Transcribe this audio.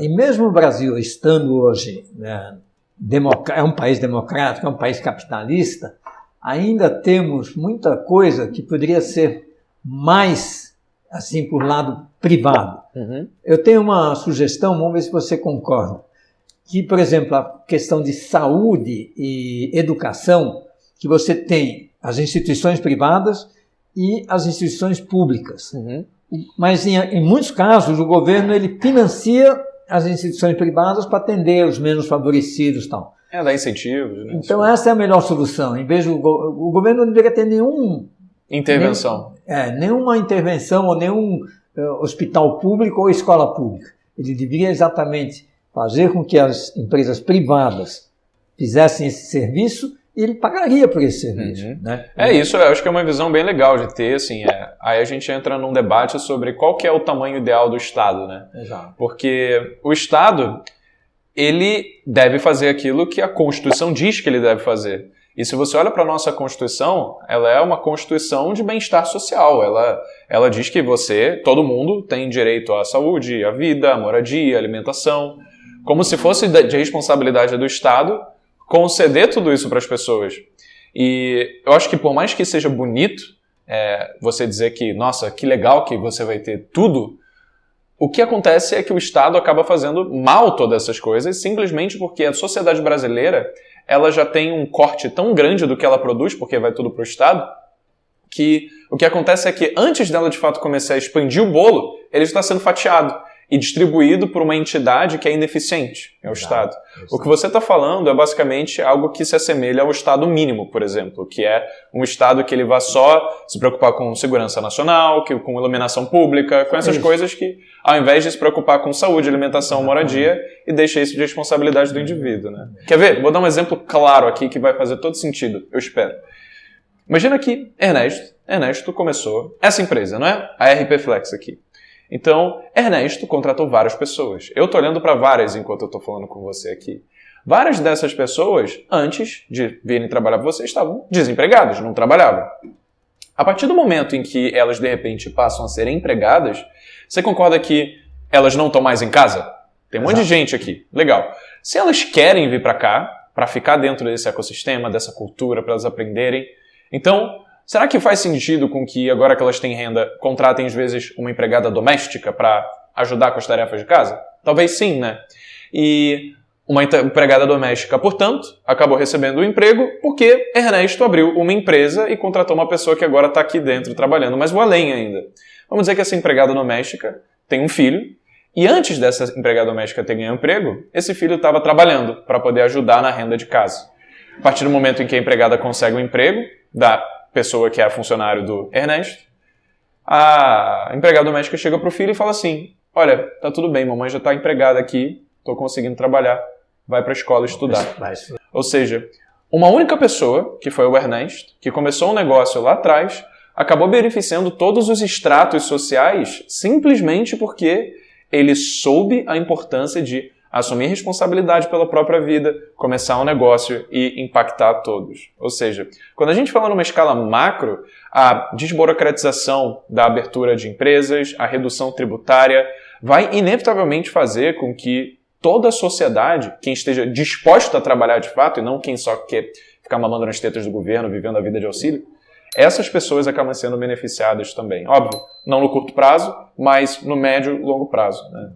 E mesmo o Brasil estando hoje, né, é um país democrático, é um país capitalista, ainda temos muita coisa que poderia ser mais, assim, por lado privado. Uhum. Eu tenho uma sugestão, vamos ver se você concorda, que, por exemplo, a questão de saúde e educação, que você tem as instituições privadas e as instituições públicas. Uhum. Mas, em muitos casos, o governo ele financia as instituições privadas para atender os menos favorecidos e tal. Dá incentivos. Né? Então, essa é a melhor solução. Em vez o governo não deveria ter intervenção. Nenhuma intervenção ou nenhum hospital público ou escola pública. Ele deveria exatamente fazer com que as empresas privadas fizessem esse serviço e ele pagaria por esse serviço. Uhum. Né? Isso eu acho que é uma visão bem legal de ter, assim, aí a gente entra num debate sobre qual que é o tamanho ideal do Estado, né? Exato. Porque o Estado, ele deve fazer aquilo que a Constituição diz que ele deve fazer. E se você olha para a nossa Constituição, ela é uma Constituição de bem-estar social. Ela diz que todo mundo tem direito à saúde, à vida, à moradia, à alimentação, como se fosse de responsabilidade do Estado conceder tudo isso para as pessoas. E eu acho que por mais que seja bonito você dizer que, nossa, que legal que você vai ter tudo, o que acontece é que o Estado acaba fazendo mal todas essas coisas, simplesmente porque a sociedade brasileira ela já tem um corte tão grande do que ela produz, porque vai tudo para o Estado, que o que acontece é que antes dela de fato começar a expandir o bolo, ele está sendo fatiado e distribuído por uma entidade que é ineficiente, é o Estado. O que você está falando é basicamente algo que se assemelha ao Estado mínimo, por exemplo, que é um Estado que ele vai só se preocupar com segurança nacional, com iluminação pública, com essas coisas que, ao invés de se preocupar com saúde, alimentação, moradia, e deixa isso de responsabilidade do indivíduo. Né? Quer ver? Vou dar um exemplo claro aqui que vai fazer todo sentido, eu espero. Imagina que Ernesto começou essa empresa, não é? A RP Flex aqui. Então, Ernesto contratou várias pessoas. Eu estou olhando para várias enquanto eu estou falando com você aqui. Várias dessas pessoas, antes de virem trabalhar para você, estavam desempregadas, não trabalhavam. A partir do momento em que elas, de repente, passam a ser empregadas, você concorda que elas não estão mais em casa? Tem um monte de gente aqui. Legal. Se elas querem vir para cá, para ficar dentro desse ecossistema, dessa cultura, para elas aprenderem, então, será que faz sentido com que, agora que elas têm renda, contratem, às vezes, uma empregada doméstica para ajudar com as tarefas de casa? Talvez sim, né? E uma empregada doméstica, portanto, acabou recebendo o emprego porque Ernesto abriu uma empresa e contratou uma pessoa que agora está aqui dentro trabalhando. Mas vou além ainda. Vamos dizer que essa empregada doméstica tem um filho e antes dessa empregada doméstica ter ganho emprego, esse filho estava trabalhando para poder ajudar na renda de casa. A partir do momento em que a empregada consegue um emprego da pessoa que é funcionário do Ernesto, a empregada doméstica chega pro filho e fala assim: olha, tá tudo bem, mamãe já está empregada aqui, estou conseguindo trabalhar, vai para a escola estudar. Ou seja, uma única pessoa, que foi o Ernesto, que começou um negócio lá atrás, acabou beneficiando todos os estratos sociais simplesmente porque ele soube a importância de assumir responsabilidade pela própria vida, começar um negócio e impactar todos. Ou seja, quando a gente fala numa escala macro, a desburocratização da abertura de empresas, a redução tributária, vai inevitavelmente fazer com que toda a sociedade, quem esteja disposta a trabalhar de fato, e não quem só quer ficar mamando nas tetas do governo, vivendo a vida de auxílio, essas pessoas acabam sendo beneficiadas também. Óbvio, não no curto prazo, mas no médio e longo prazo, né?